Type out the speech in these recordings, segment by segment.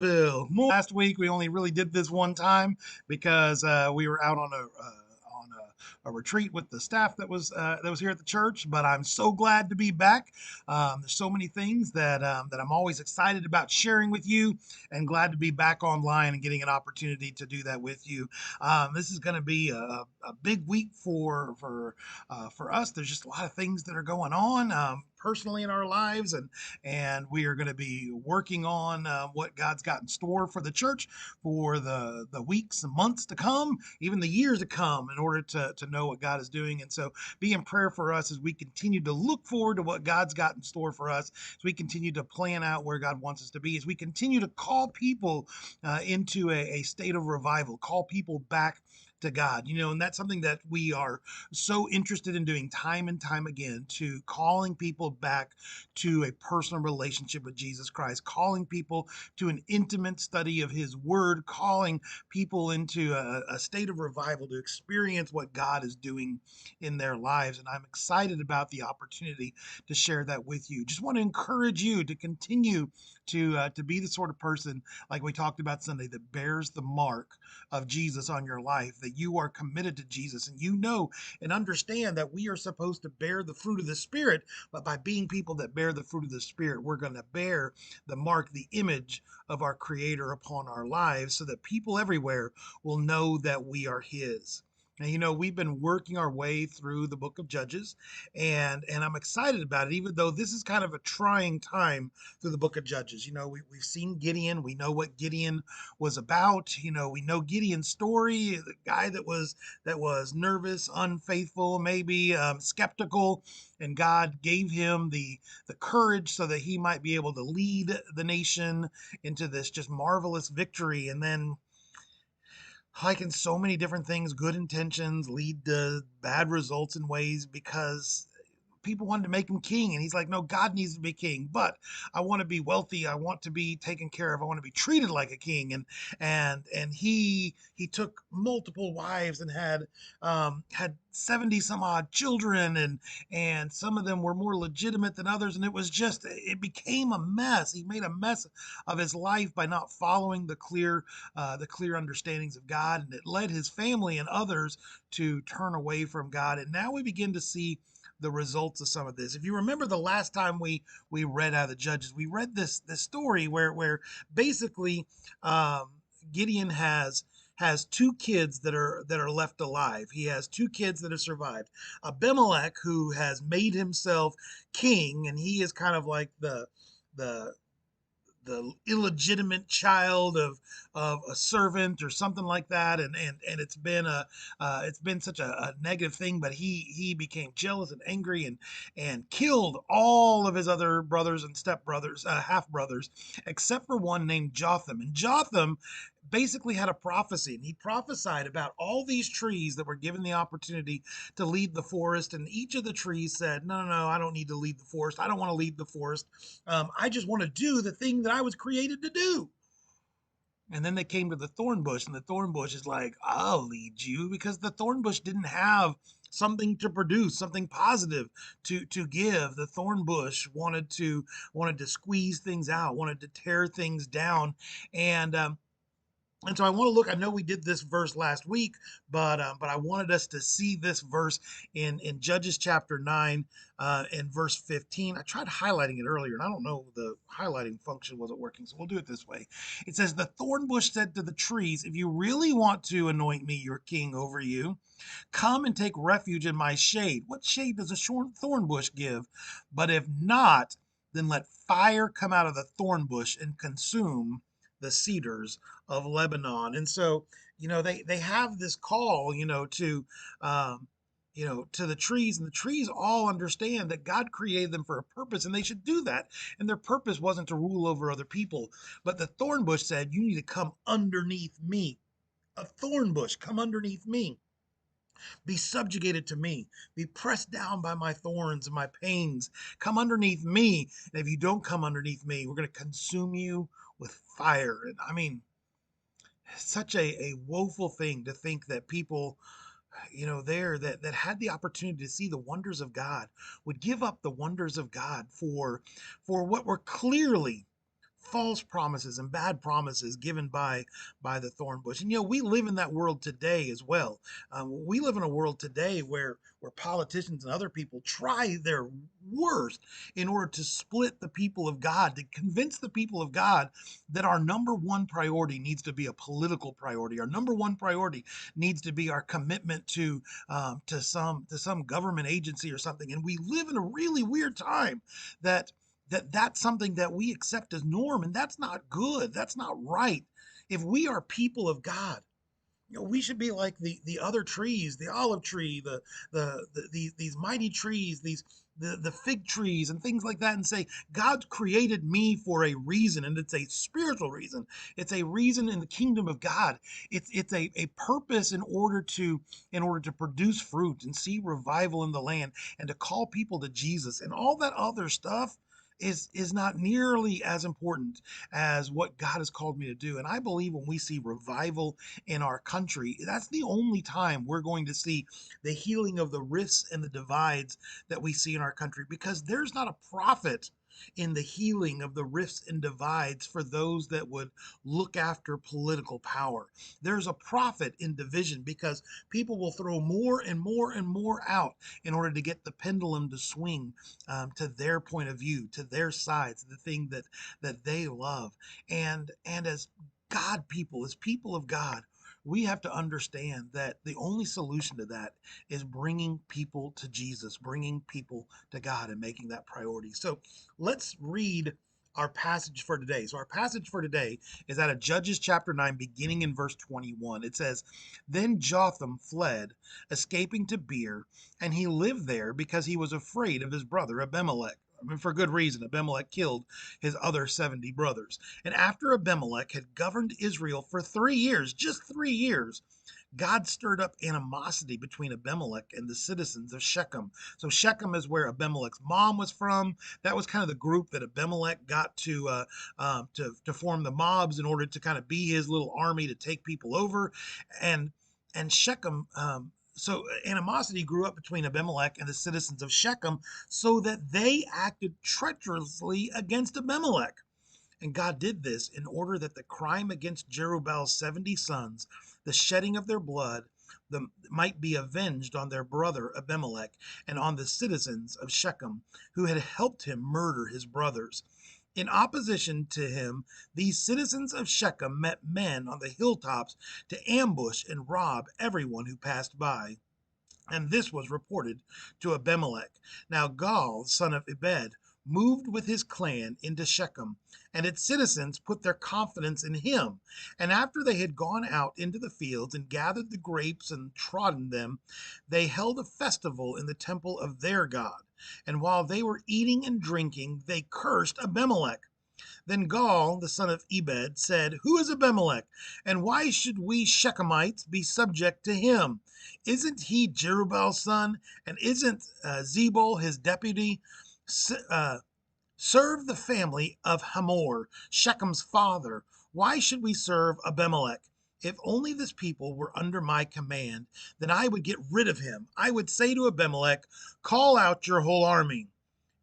Last week we only really did this one time because we were out on a retreat with the staff that was here at the church. But I'm so glad to be back. There's so many things that I'm always excited about sharing with you, and glad to be back online and getting an opportunity to do that with you. This is going to be a big week for us. There's just a lot of things that are going on. Personally in our lives, and we are going to be working on what God's got in store for the church for the weeks and months to come, even the years to come, in order to know what God is doing. And so be in prayer for us as we continue to look forward to what God's got in store for us, as we continue to plan out where God wants us to be, as we continue to call people into a state of revival, call people back to God, and that's something that we are so interested in doing time and time again, to calling people back to a personal relationship with Jesus Christ, calling people to an intimate study of his word, calling people into a state of revival to experience what God is doing in their lives. And I'm excited about the opportunity to share that with you. Just want to encourage you to continue to be the sort of person, like we talked about Sunday, that bears the mark of Jesus on your life, that you are committed to Jesus, and and understand that we are supposed to bear the fruit of the Spirit. But by being people that bear the fruit of the Spirit, we're going to bear the mark, the image of our Creator upon our lives, so that people everywhere will know that we are His. And we've been working our way through the book of Judges, and I'm excited about it, even though this is kind of a trying time through the book of Judges. We've seen Gideon, we know what Gideon was about. We know Gideon's story, the guy that was nervous, unfaithful, maybe skeptical, and God gave him the courage so that he might be able to lead the nation into this just marvelous victory. And then, like in so many different things, good intentions lead to bad results in ways, because people wanted to make him king, and he's like, no, God needs to be king, but I want to be wealthy, I want to be taken care of, I want to be treated like a king. And he took multiple wives and had 70 some odd children, and some of them were more legitimate than others, and it became a mess. He made a mess of his life by not following the clear understandings of God, and it led his family and others to turn away from God. And now we begin to see the results of some of this. If you remember the last time we read out of the Judges, we read this story where basically Gideon has two kids that are left alive. He has two kids that have survived. Abimelech, who has made himself king, and he is kind of like the the illegitimate child of a servant or something like that, and it's been such a negative thing. But he became jealous and angry, and killed all of his other brothers and stepbrothers, half brothers, except for one named Jotham. And Jotham basically had a prophecy, and he prophesied about all these trees that were given the opportunity to lead the forest. And each of the trees said, no, no, no, I don't need to lead the forest, I don't want to lead the forest. I just want to do the thing that I was created to do. And then they came to the thorn bush, and the thorn bush is like, I'll lead you, because the thorn bush didn't have something to produce, something positive to give. The thorn bush wanted to squeeze things out, wanted to tear things down. And um, and so I want to look. I know we did this verse last week, but I wanted us to see this verse in Judges chapter 9, in verse 15. I tried highlighting it earlier, and I don't know, the highlighting function wasn't working, so we'll do it this way. It says, "The thorn bush said to the trees, 'If you really want to anoint me your king over you, come and take refuge in my shade.' What shade does a short thorn bush give? But if not, then let fire come out of the thorn bush and consume the cedars of Lebanon." And so, they have this call, um, to the trees, and the trees all understand that God created them for a purpose, and they should do that. And their purpose wasn't to rule over other people. But the thorn bush said, you need to come underneath me. A thorn bush, come underneath me. Be subjugated to me. Be pressed down by my thorns and my pains. Come underneath me. And if you don't come underneath me, we're going to consume you with fire. And I mean, such a woeful thing to think that people, there that had the opportunity to see the wonders of God, would give up the wonders of God for what were clearly false promises and bad promises given by the thorn bush. And we live in that world today as well. We live in a world today where politicians and other people try their worst in order to split the people of God, to convince the people of God that our number one priority needs to be a political priority. Our number one priority needs to be our commitment to some government agency or something. And we live in a really weird time that that's something that we accept as norm, and that's not good. That's not right. If we are people of God, we should be like the other trees, the olive tree, these mighty trees, the fig trees and things like that, and say, God created me for a reason, and it's a spiritual reason. It's a reason in the kingdom of God. It's a purpose in order to produce fruit and see revival in the land and to call people to Jesus. And all that other stuff is not nearly as important as what God has called me to do. And I believe when we see revival in our country, that's the only time we're going to see the healing of the rifts and the divides that we see in our country, because there's not a profit in the healing of the rifts and divides for those that would look after political power. There's a profit in division because people will throw more and more and more out in order to get the pendulum to swing to their point of view, to their sides, the thing that they love. And as people of God, we have to understand that the only solution to that is bringing people to Jesus, bringing people to God, and making that priority. So let's read our passage for today. So our passage for today is out of Judges chapter 9, beginning in verse 21. It says, Then Jotham fled, escaping to Beer, and he lived there because he was afraid of his brother Abimelech. I mean, for good reason. Abimelech killed his other 70 brothers. And after Abimelech had governed Israel for 3 years, just 3 years, God stirred up animosity between Abimelech and the citizens of Shechem. So Shechem is where Abimelech's mom was from. That was kind of the group that Abimelech got to form the mobs in order to kind of be his little army to take people over, and Shechem. So animosity grew up between Abimelech and the citizens of Shechem, so that they acted treacherously against Abimelech. And God did this in order that the crime against Jerubbaal's 70 sons, the shedding of their blood, might be avenged on their brother Abimelech and on the citizens of Shechem who had helped him murder his brothers. In opposition to him, these citizens of Shechem met men on the hilltops to ambush and rob everyone who passed by. And this was reported to Abimelech. Now Gaal, son of Ebed, moved with his clan into Shechem, and its citizens put their confidence in him. And after they had gone out into the fields and gathered the grapes and trodden them, they held a festival in the temple of their God. And while they were eating and drinking, they cursed Abimelech. Then Gaal, the son of Ebed, said, Who is Abimelech, and why should we Shechemites be subject to him? Isn't he Jerubbaal's son, and isn't Zebul his deputy? Serve the family of Hamor, Shechem's father. Why should we serve Abimelech? If only this people were under my command, then I would get rid of him. I would say to Abimelech, Call out your whole army.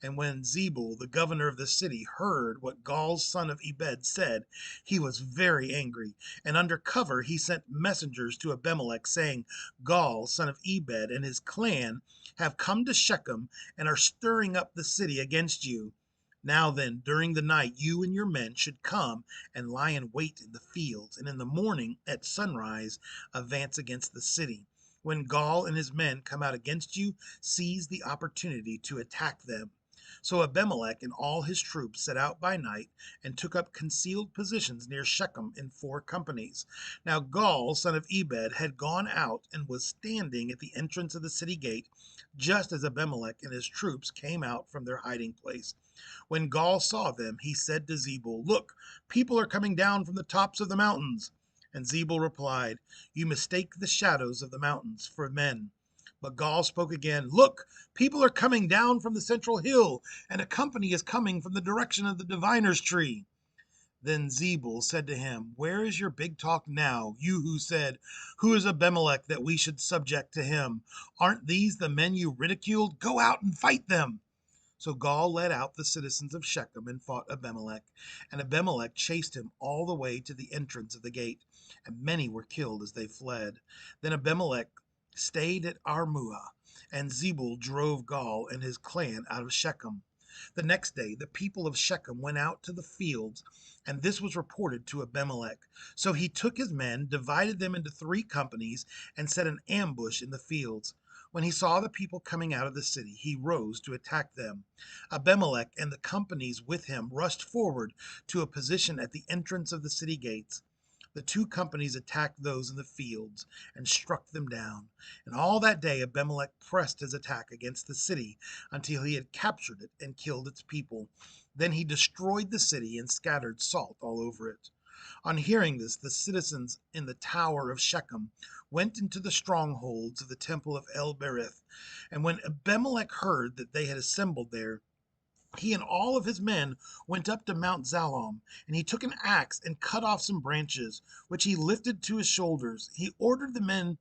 And when Zebul, the governor of the city, heard what Gaal's son of Ebed said, he was very angry. And under cover he sent messengers to Abimelech, saying, Gaal, son of Ebed, and his clan have come to Shechem and are stirring up the city against you. Now then, during the night, you and your men should come and lie in wait in the fields, and in the morning at sunrise advance against the city. When Gaal and his men come out against you, seize the opportunity to attack them. So Abimelech and all his troops set out by night and took up concealed positions near Shechem in 4 companies. Now Gaal, son of Ebed, had gone out and was standing at the entrance of the city gate, just as Abimelech and his troops came out from their hiding place. When Gaal saw them, he said to Zebul, Look, people are coming down from the tops of the mountains. And Zebul replied, You mistake the shadows of the mountains for men. But Gaal spoke again, Look, people are coming down from the central hill, and a company is coming from the direction of the diviner's tree. Then Zebul said to him, Where is your big talk now, you who said, Who is Abimelech that we should subject to him? Aren't these the men you ridiculed? Go out and fight them. So Gaul led out the citizens of Shechem and fought Abimelech, and Abimelech chased him all the way to the entrance of the gate, and many were killed as they fled. Then Abimelech stayed at Armuah, and Zebul drove Gaul and his clan out of Shechem. The next day, the people of Shechem went out to the fields, and this was reported to Abimelech. So he took his men, divided them into three companies, and set an ambush in the fields. When he saw the people coming out of the city, he rose to attack them. Abimelech and the companies with him rushed forward to a position at the entrance of the city gates. The two companies attacked those in the fields and struck them down. And all that day Abimelech pressed his attack against the city until he had captured it and killed its people. Then he destroyed the city and scattered salt all over it. On hearing this, the citizens in the tower of Shechem went into the strongholds of the temple of El Berith. And when Abimelech heard that they had assembled there, he and all of his men went up to Mount Zalom, and he took an axe and cut off some branches, which he lifted to his shoulders. He ordered the men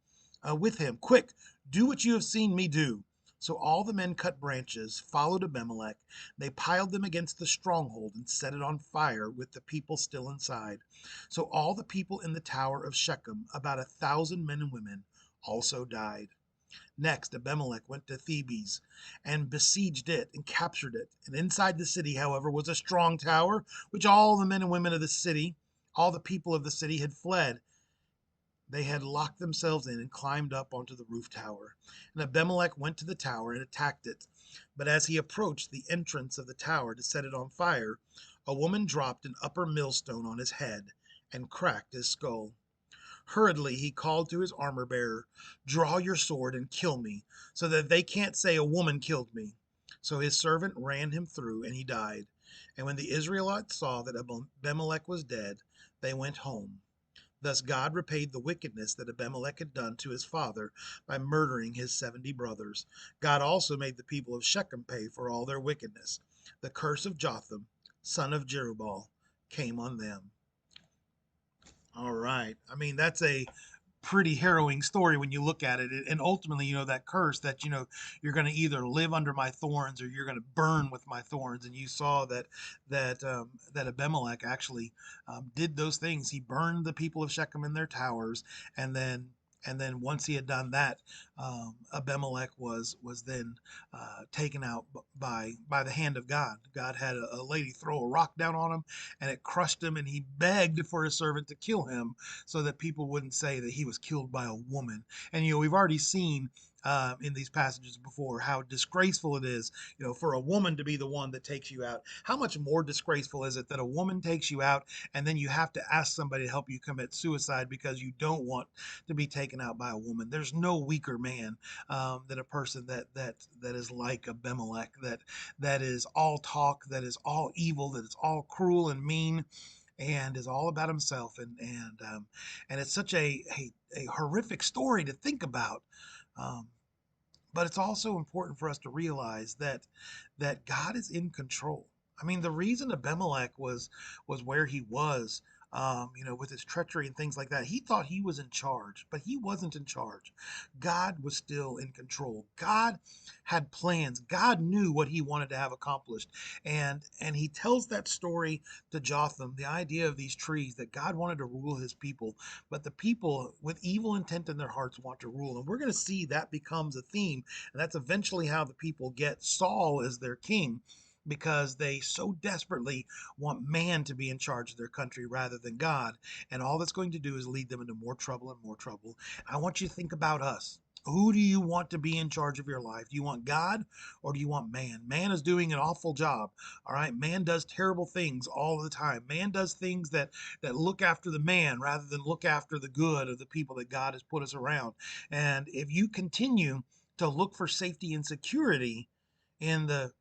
with him, "Quick, do what you have seen me do." So all the men cut branches, followed Abimelech. They piled them against the stronghold and set it on fire with the people still inside. So all the people in the tower of Shechem, about 1,000 men and women, also died. Next, Abimelech went to Thebes and besieged it and captured it. And inside the city, however, was a strong tower, which all the men and women of the city, all the people of the city had fled. They had locked themselves in and climbed up onto the roof tower. And Abimelech went to the tower and attacked it. But as he approached the entrance of the tower to set it on fire, a woman dropped an upper millstone on his head and cracked his skull. Hurriedly he called to his armor bearer, "Draw your sword and kill me, so that they can't say a woman killed me." So his servant ran him through, and he died. And when the Israelites saw that Abimelech was dead, they went home. Thus God repaid the wickedness that Abimelech had done to his father by murdering his 70 brothers. God also made the people of Shechem pay for all their wickedness. The curse of Jotham, son of Jerubbaal, came on them. All right. I mean, that's a pretty harrowing story when you look at it. And ultimately, that curse that, you're going to either live under my thorns or you're going to burn with my thorns. And you saw that Abimelech actually did those things. He burned the people of Shechem in their towers, and then once he had done that, Abimelech was then taken out by the hand of God. God had a lady throw a rock down on him, and it crushed him. And he begged for his servant to kill him, so that people wouldn't say that he was killed by a woman. And we've already seen in these passages before how disgraceful it is, for a woman to be the one that takes you out. How much more disgraceful is it that a woman takes you out, and then you have to ask somebody to help you commit suicide because you don't want to be taken out by a woman? There's no weaker man than a person that is like Abimelech, that is all talk, that is all evil, that is all cruel and mean, and is all about himself. And it's such a horrific story to think about. Um, but it's also important for us to realize that God is in control. I mean, the reason Abimelech was where he was, with his treachery and things like that, he thought he was in charge, but he wasn't in charge. God was still in control. God had plans. God knew what he wanted to have accomplished, and he tells that story to Jotham, the idea of these trees, that God wanted to rule his people, but the people with evil intent in their hearts want to rule. And we're going to see that becomes a theme, and that's eventually how the people get Saul as their king, because they so desperately want man to be in charge of their country rather than God. And all that's going to do is lead them into more trouble and more trouble. I want you to think about us. Who do you want to be in charge of your life? Do you want God, or do you want man? Man is doing an awful job. All right. Man does terrible things all the time. Man does things that look after the man rather than look after the good of the people that God has put us around. And if you continue to look for safety and security in the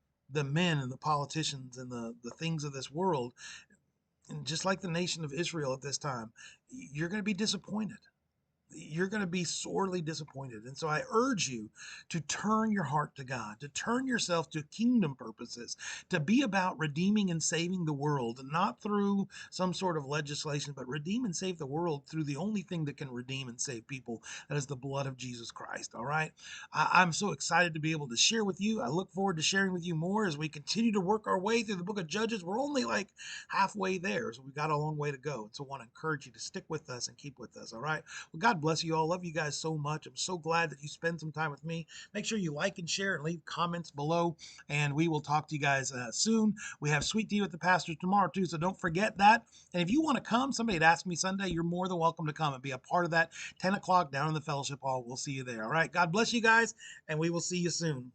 men and the politicians and the things of this world, and just like the nation of Israel at this time, you're going to be disappointed. you're going to be sorely disappointed. And so I urge you to turn your heart to God, to turn yourself to kingdom purposes, to be about redeeming and saving the world, not through some sort of legislation, but redeem and save the world through the only thing that can redeem and save people. That is the blood of Jesus Christ. All right. I'm so excited to be able to share with you. I look forward to sharing with you more as we continue to work our way through the book of Judges. We're only like halfway there, so we've got a long way to go. And so I want to encourage you to stick with us and keep with us. All right. Well, God bless you all. Love you guys so much. I'm so glad that you spend some time with me. Make sure you like and share and leave comments below, and we will talk to you guys soon. We have sweet tea with the pastor tomorrow too, so don't forget that. And if you want to come, somebody had asked me Sunday, you're more than welcome to come and be a part of that. 10 o'clock down in the fellowship hall. We'll see you there. All right. God bless you guys, and we will see you soon.